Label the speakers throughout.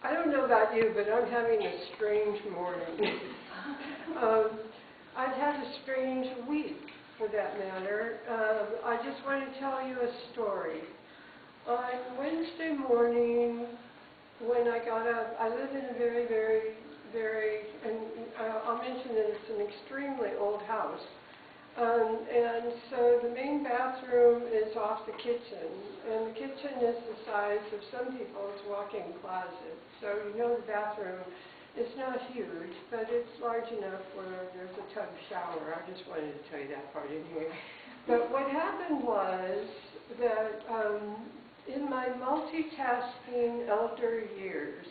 Speaker 1: I don't know about you, but I'm having a strange morning. I've had a strange week, for that matter. I just want to tell you a story. On Wednesday morning, when I got up, I live in a very, and I'll mention that it's an extremely old house. And so the main bathroom is off the kitchen, and the kitchen is the size of some people's walk-in closet. So you know the bathroom is not huge, but it's large enough where there's a tub shower. I just wanted to tell you that part anyway. But what happened was that in my multitasking elder years,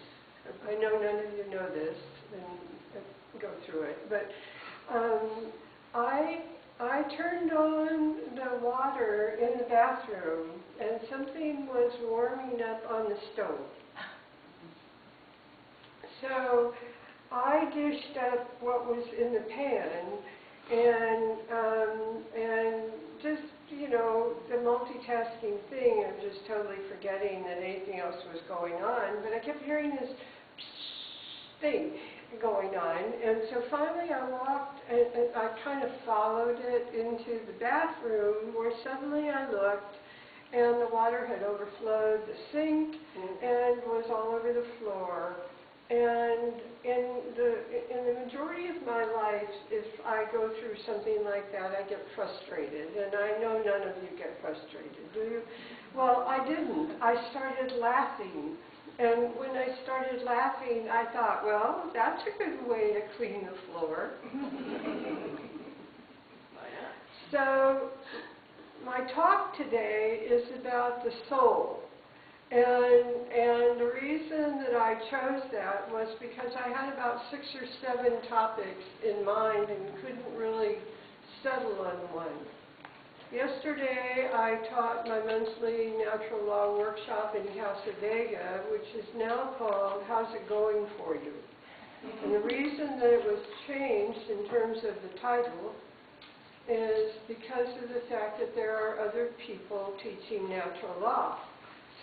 Speaker 1: I know none of you know this and go through it, but I turned on the water in the bathroom, and something was warming up on the stove. So I dished up what was in the pan, and just, you know, the multitasking thing of just totally forgetting that anything else was going on. But I kept hearing this thing going on, and so finally I walked, and I kind of followed it into the bathroom, where suddenly I looked, and the water had overflowed the sink and was all over the floor. And in the majority of my life, if I go through something like that, I get frustrated, and I know none of you get frustrated, do you? Well, I didn't. I started laughing. And when I started laughing, I thought, well, that's a good way to clean the floor. So my talk today is about the soul. And the reason that I chose that was because I had about 6 or 7 topics in mind and couldn't really settle on one. Yesterday, I taught my monthly natural law workshop in Casa Vega, which is now called How's It Going For You? And the reason that it was changed in terms of the title is because of the fact that there are other people teaching natural law.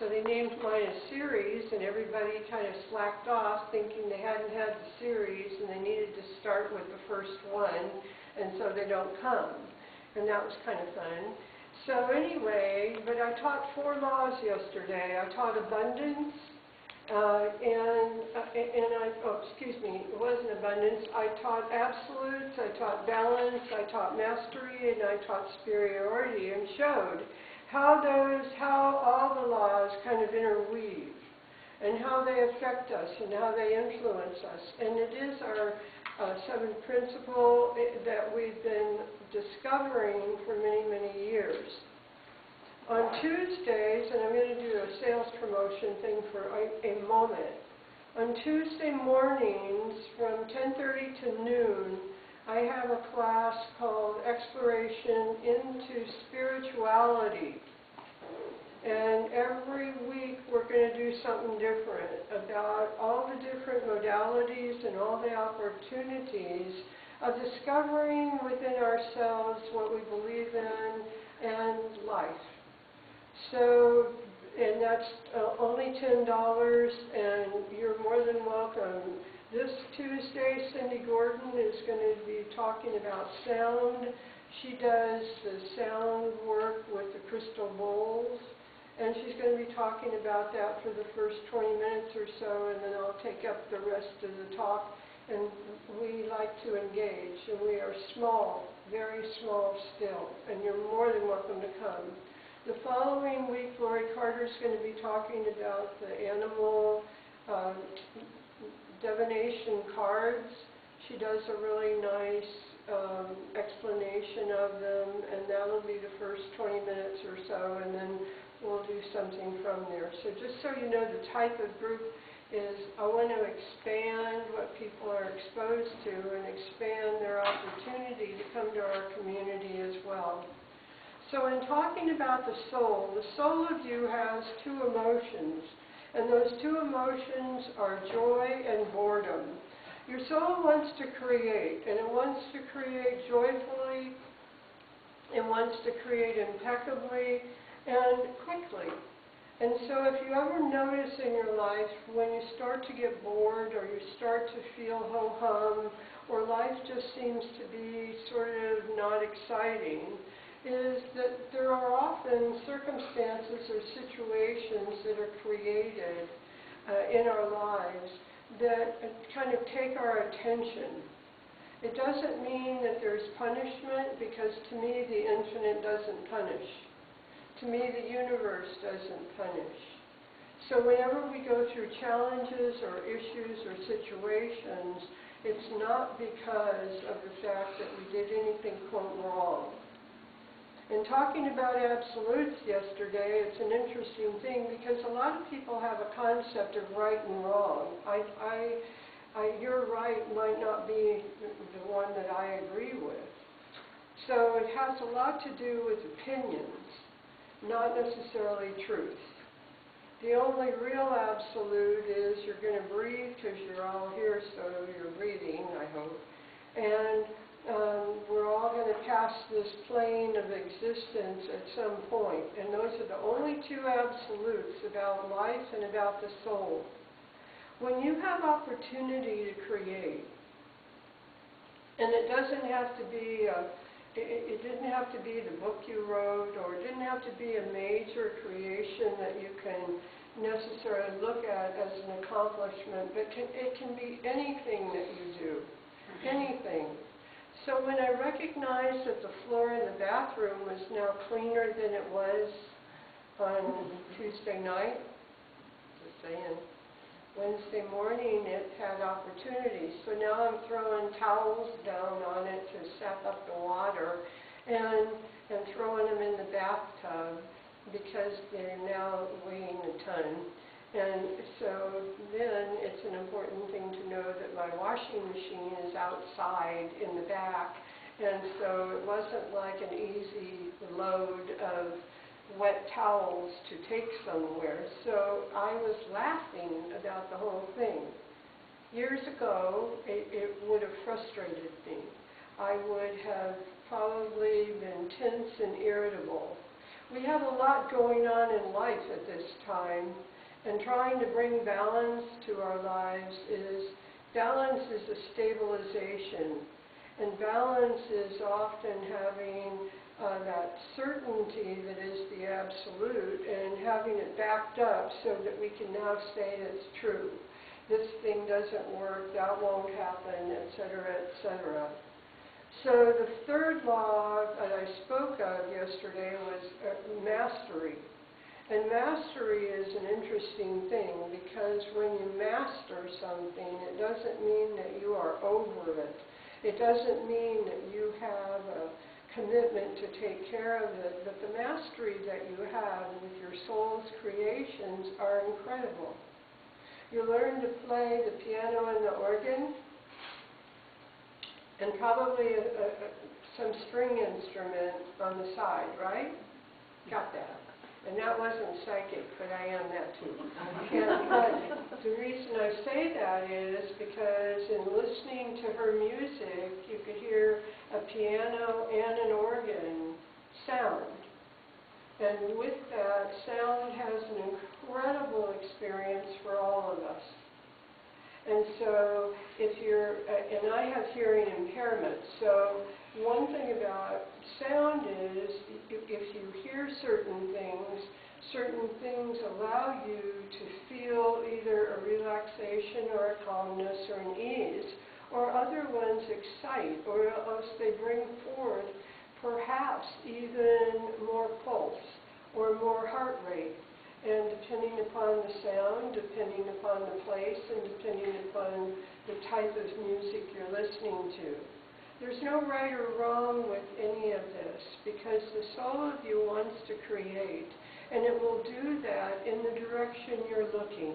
Speaker 1: So they named mine a series, and everybody kind of slacked off thinking they hadn't had the series and they needed to start with the first one, and so they don't come. And that was kind of fun. So anyway, but I taught 4 laws yesterday. I taught abundance, it wasn't abundance. I taught absolutes, I taught balance, I taught mastery, and I taught superiority, and showed how all the laws kind of interweave, and how they affect us, and how they influence us. And it is our 7th principle that we've been discovering for many, many years. On Tuesdays, and I'm going to do a sales promotion thing for a moment. On Tuesday mornings from 10:30 to noon, I have a class called Exploration into Spirituality. And every week we're going to do something different about all the different modalities and all the opportunities of discovering within ourselves what we believe in and life. So, and that's only $10, and you're more than welcome. This Tuesday, Cindy Gordon is going to be talking about sound. She does the sound work with the crystal bowls. And she's going to be talking about that for the first 20 minutes or so, and then I'll take up the rest of the talk. And we like to engage, and we are small, very small still, and you're more than welcome to come. The following week, Lori Carter's going to be talking about the animal divination cards. She does a really nice explanation of them, and that'll be the first 20 minutes or so, and then we'll do something from there. So just so you know, the type of group is I want to expand what people are exposed to and expand their opportunity to come to our community as well. So in talking about the soul of you has 2 emotions, and those 2 emotions are joy and boredom. Your soul wants to create, and it wants to create joyfully, it wants to create impeccably, and quickly. And so if you ever notice in your life when you start to get bored or you start to feel ho-hum or life just seems to be sort of not exciting, is that there are often circumstances or situations that are created in our lives that kind of take our attention. It doesn't mean that there's punishment, because to me the infinite doesn't punish. To me, the universe doesn't punish. So whenever we go through challenges or issues or situations, it's not because of the fact that we did anything, quote, wrong. In talking about absolutes yesterday, it's an interesting thing because a lot of people have a concept of right and wrong. Your right might not be the one that I agree with. So it has a lot to do with opinions, not necessarily truth. The only real absolute is you're going to breathe because you're all here, so you're breathing, I hope. And we're all going to pass this plane of existence at some point. And those are the only two absolutes about life and about the soul. When you have opportunity to create, and it doesn't have to be it didn't have to be the book you wrote, or it didn't have to be a major creation that you can necessarily look at as an accomplishment, but it can be anything that you do, anything. So when I recognized that the floor in the bathroom was now cleaner than it was on Tuesday night, just saying, Wednesday morning it had opportunities. So now I'm throwing towels down on it to sap up the water and throwing them in the bathtub because they're now weighing a ton. And so then it's an important thing to know that my washing machine is outside in the back, and so it wasn't like an easy load of wet towels to take somewhere. So I was laughing about the whole thing. Years ago, it would have frustrated me. I would have probably been tense and irritable. We have a lot going on in life at this time, and trying to bring balance to our lives balance is a stabilization, and balance is often having that certainty that is the absolute and having it backed up so that we can now say it's true. This thing doesn't work, that won't happen, etc., etc. So the third law that I spoke of yesterday was mastery. And mastery is an interesting thing because when you master something, it doesn't mean that you are over it. It doesn't mean that you have a commitment to take care of it, but the mastery that you have with your soul's creations are incredible. You learn to play the piano and the organ, and probably some string instrument on the side, right? Got that. And that wasn't psychic, but I am that too. But the reason I say that is because in listening to her music, you could hear a piano and an organ sound. And with that, sound has an incredible experience for all of us. And so if you're, and I have hearing impairment, so one thing about sound is if you hear certain things allow you to feel either a relaxation or a calmness or an ease, or other ones excite, or else they bring forth perhaps even more pulse or more heart rate. And depending upon the sound, depending upon the place, and depending upon the type of music you're listening to. There's no right or wrong with any of this, because the soul of you wants to create, and it will do that in the direction you're looking.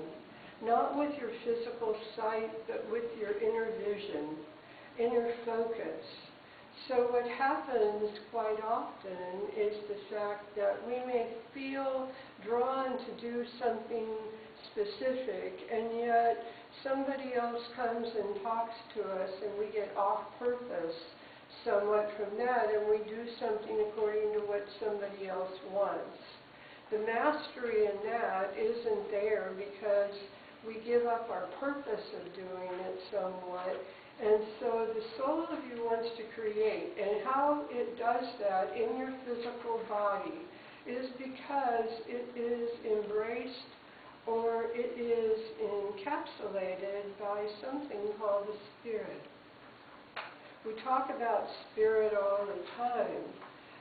Speaker 1: Not with your physical sight, but with your inner vision, inner focus. So what happens quite often is the fact that we may feel drawn to do something specific, and yet somebody else comes and talks to us and we get off purpose somewhat from that, and we do something according to what somebody else wants. The mastery in that isn't there because we give up our purpose of doing it somewhat. And so the soul of you wants to create. And how it does that in your physical body is because it is embraced or it is encapsulated by something called the spirit. We talk about spirit all the time,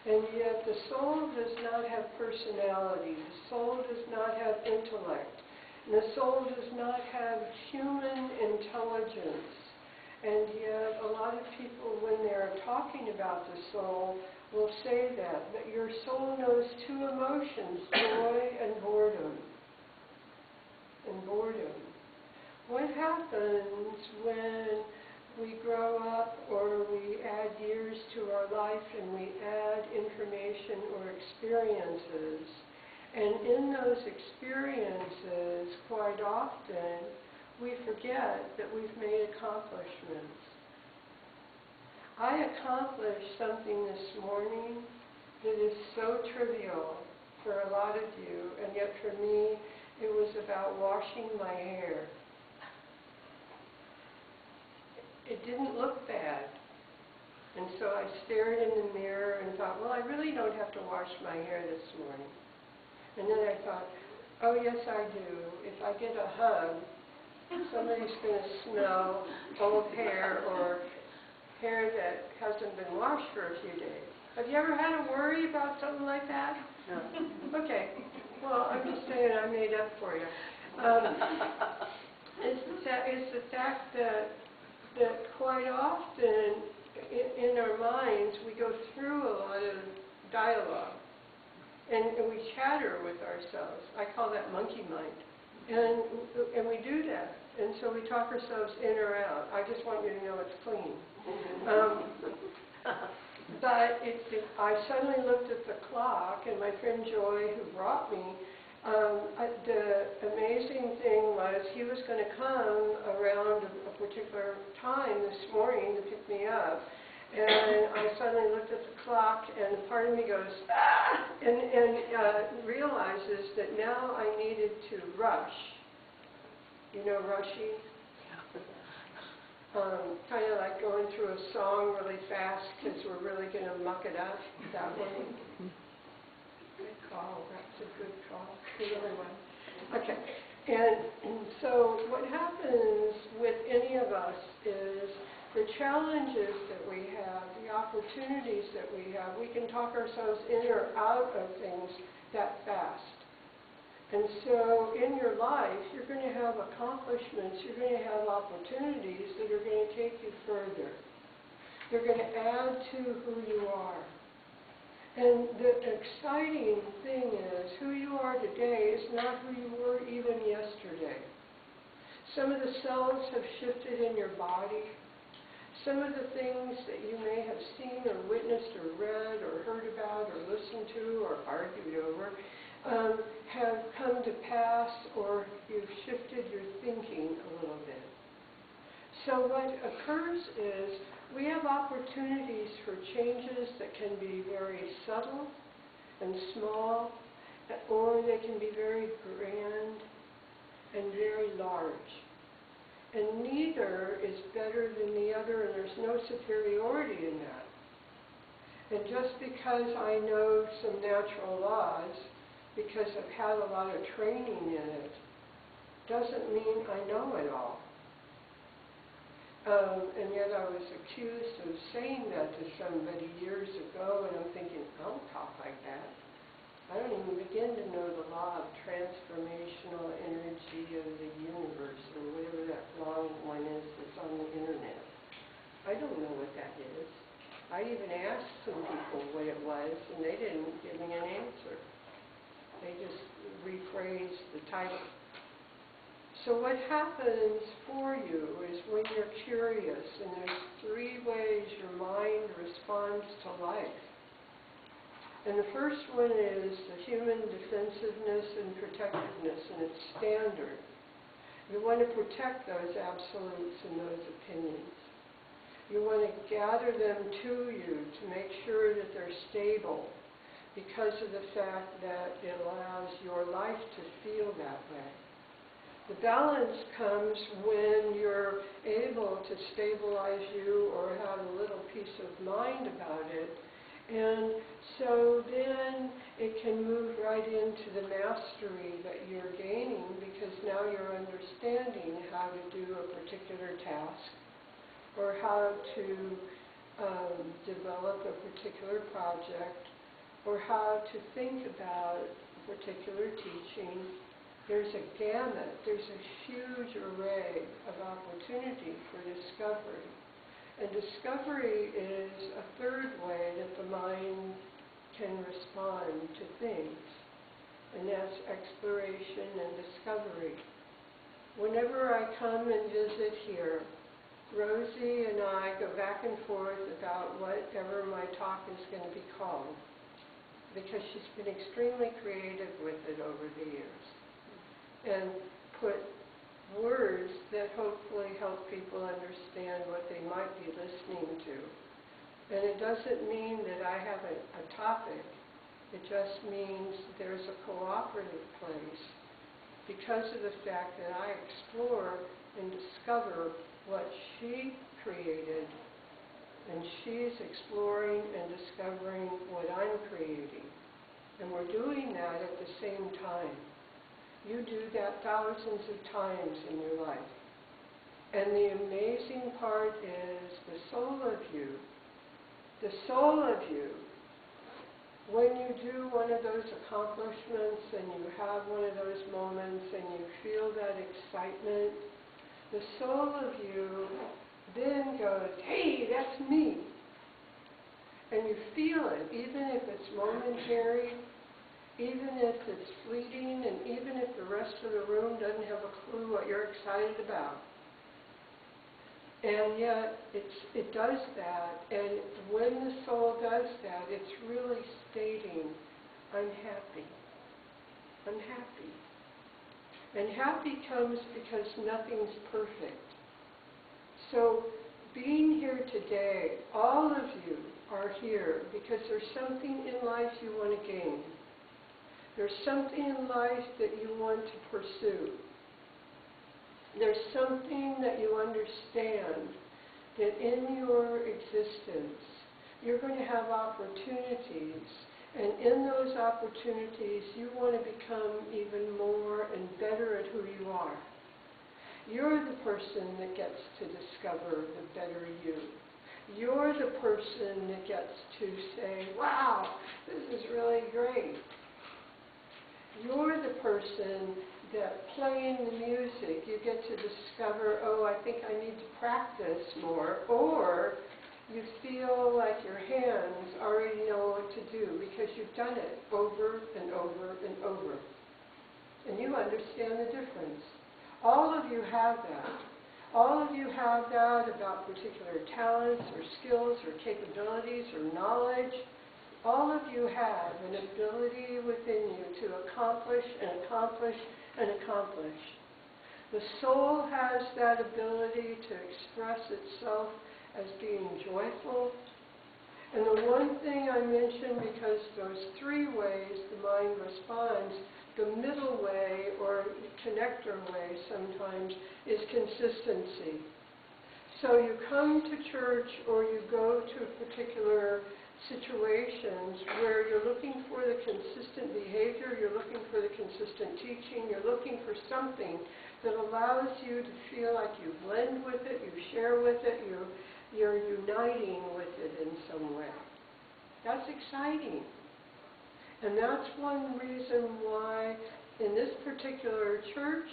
Speaker 1: and yet the soul does not have personality, the soul does not have intellect, and the soul does not have human intelligence. And yet a lot of people, when they're talking about the soul, will say that your soul knows two emotions, joy and boredom. What happens when we grow up or we add years to our life and we add information or experiences? And in those experiences, quite often, we forget that we've made accomplishments. I accomplished something this morning that is so trivial for a lot of you, and yet for me, it was about washing my hair. It didn't look bad. And so I stared in the mirror and thought, well, I really don't have to wash my hair this morning. And then I thought, oh, yes, I do. If I get a hug, somebody's going to smell old hair or hair that hasn't been washed for a few days. Have you ever had to worry about something like that? No. Okay. Well, I'm just saying I made up for you. It's the fact that quite often in our minds we go through a lot of dialogue and we chatter with ourselves. I call that monkey mind. And we do that. And so we talk ourselves in or out. I just want you to know it's clean. But I suddenly looked at the clock, and my friend Joy, who brought me, the amazing thing was he was going to come around a particular time this morning to pick me up. And I suddenly looked at the clock, and part of me goes, ah! and realizes that now I needed to rush. You know rushing? Kind of like going through a song really fast because we're really going to muck it up. That one. Good call. That's a good call. Good other one. Okay. And so what happens with any of us is the challenges that we have, the opportunities that we have, we can talk ourselves in or out of things that fast. And so in your life, you're going to have accomplishments, you're going to have opportunities that are going to take you further. They're going to add to who you are. And the exciting thing is, who you are today is not who you were even yesterday. Some of the cells have shifted in your body. Some of the things that you may have seen or witnessed or read or heard about or listened to or argued over have come to pass, or you've shifted your thinking a little bit. So what occurs is we have opportunities for changes that can be very subtle and small, or they can be very grand and very large. And neither is better than the other, and there's no superiority in that. And just because I know some natural laws, because I've had a lot of training in it, doesn't mean I know it all. And yet I was accused of saying that to somebody years ago, and I'm thinking, I don't talk like that. I don't even begin to know the law of transformational energy of the universe, or whatever that long one is that's on the internet. I don't know what that is. I even asked some people what it was, and they didn't give me an answer. They just rephrased the title. So what happens for you is when you're curious, and there's three ways your mind responds to life. And the first one is the human defensiveness and protectiveness, and it's standard. You want to protect those absolutes and those opinions. You want to gather them to you to make sure that they're stable. because of the fact that it allows your life to feel that way. The balance comes when you're able to stabilize you or have a little peace of mind about it. And so then it can move right into the mastery that you're gaining, because now you're understanding how to do a particular task or how to develop a particular project or how to think about a particular teaching. There's a gamut, there's a huge array of opportunity for discovery. And discovery is a third way that the mind can respond to things, and that's exploration and discovery. Whenever I come and visit here, Rosie and I go back and forth about whatever my talk is going to be called, because she's been extremely creative with it over the years, and put words that hopefully help people understand what they might be listening to. And it doesn't mean that I have a topic, it just means there's a cooperative place because of the fact that I explore and discover what she created, and she's exploring and discovering what I'm creating. And we're doing that at the same time. You do that thousands of times in your life. And the amazing part is the soul of you, when you do one of those accomplishments and you have one of those moments and you feel that excitement, the soul of you then goes, hey, that's me. And you feel it, even if it's momentary, even if it's fleeting, and even if the rest of the room doesn't have a clue what you're excited about. And yet, it does that, and when the soul does that, it's really stating, I'm happy. I'm happy. And happy comes because nothing's perfect. So, being here today, all of you are here because there's something in life you want to gain. There's something in life that you want to pursue. There's something that you understand that in your existence you're going to have opportunities, and in those opportunities you want to become even more and better at who you are. You're the person that gets to discover the better you. You're the person that gets to say, wow, this is really great. You're the person that playing the music, you get to discover, oh, I think I need to practice more, or you feel like your hands already know what to do because you've done it over and over and over. And you understand the difference. All of you have that. All of you have that about particular talents or skills or capabilities or knowledge. All of you have an ability within you to accomplish and accomplish and accomplish. The soul has that ability to express itself as being joyful. And the one thing I mentioned, because those three ways the mind responds, the middle way or connector way sometimes is consistency. So you come to church or you go to particular situations where you're looking for the consistent behavior, you're looking for the consistent teaching, you're looking for something that allows you to feel like you blend with it, you share with it, you're uniting with it in some way. That's exciting. And that's one reason why in this particular church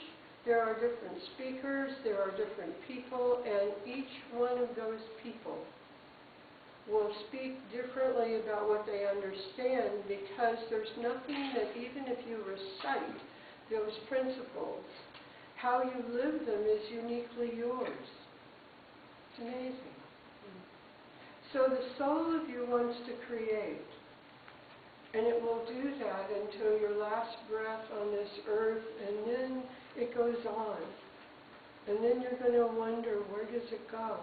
Speaker 1: there are different speakers, there are different people, and each one of those people will speak differently about what they understand, because there's nothing that, even if you recite those principles, how you live them is uniquely yours. It's amazing. So the soul of you wants to create, and it will do that until your last breath on this earth, and then it goes on. And then you're going to wonder, where does it go?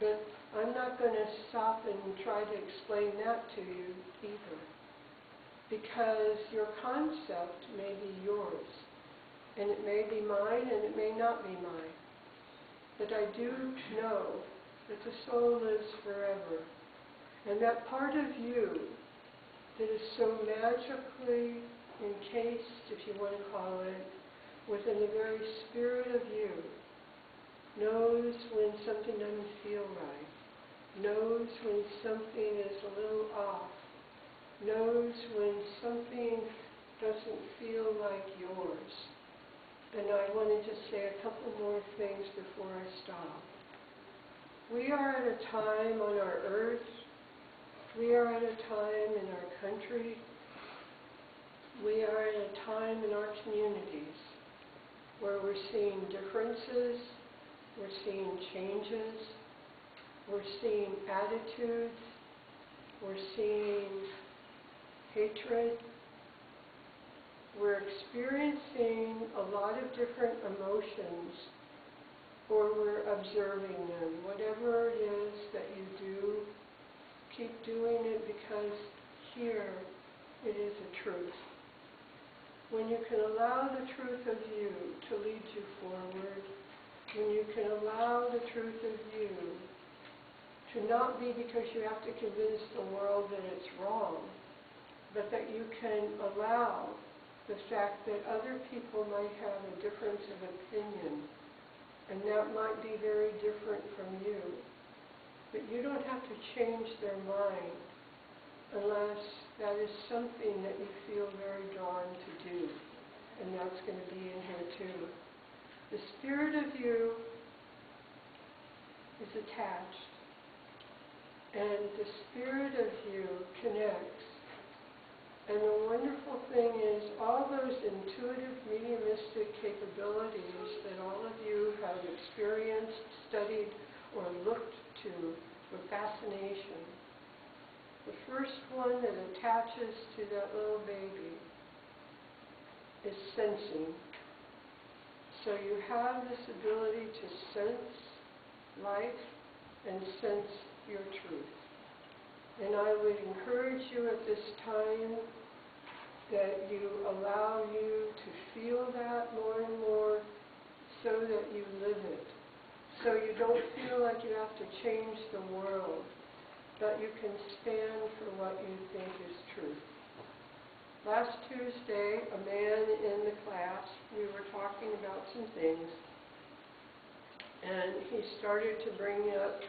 Speaker 1: But I'm not going to stop and try to explain that to you either. because your concept may be yours, and it may be mine, and it may not be mine. But I do know that the soul lives forever, and that part of you that is so magically encased, if you want to call it, within the very spirit of you, knows when something doesn't feel right, knows when something is a little off, knows when something doesn't feel like yours. And I wanted to say a couple more things before I stop. We are at a time on our earth, we are at a time in our country, we are at a time in our communities where we're seeing differences, we're seeing changes, we're seeing attitudes, we're seeing hatred. We're experiencing a lot of different emotions, or we're observing them. Whatever it is that you do, keep doing it, because here it is a truth. When you can allow the truth of you to lead you forward, when you can allow the truth of you to not be because you have to convince the world that it's wrong, but that you can allow the fact that other people might have a difference of opinion, and that might be very different from you. But you don't have to change their mind unless that is something that you feel very drawn to do. And that's going to be in here too. The spirit of you is attached, and the spirit of you connects. And the wonderful thing is all those intuitive mediumistic capabilities that all of you have experienced, studied, or looked to with fascination. The first one that attaches to that little baby is sensing. So you have this ability to sense life and sense your truth. And I would encourage you at this time that you allow you to feel that more and more so that you live it. So you don't feel like you have to change the world, but you can stand for what you think is truth. Last Tuesday, a man in the class, we were talking about some things, and he started to bring up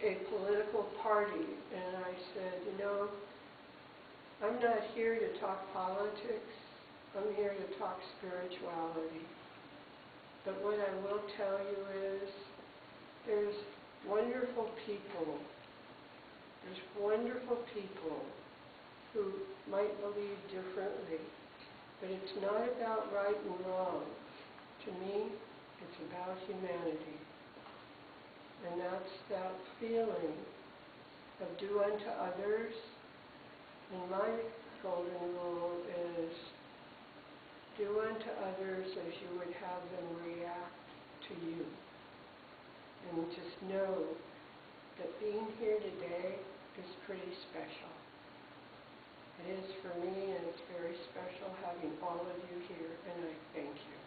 Speaker 1: a political party, and I said, you know, I'm not here to talk politics, I'm here to talk spirituality. But what I will tell you is, there's wonderful people who might believe differently, but it's not about right and wrong. To me, it's about humanity. And that's that feeling of do unto others. And my golden rule is do unto others as you would have them react to you. And just know that being here today is pretty special. It is for me, and it's very special having all of you here, and I thank you.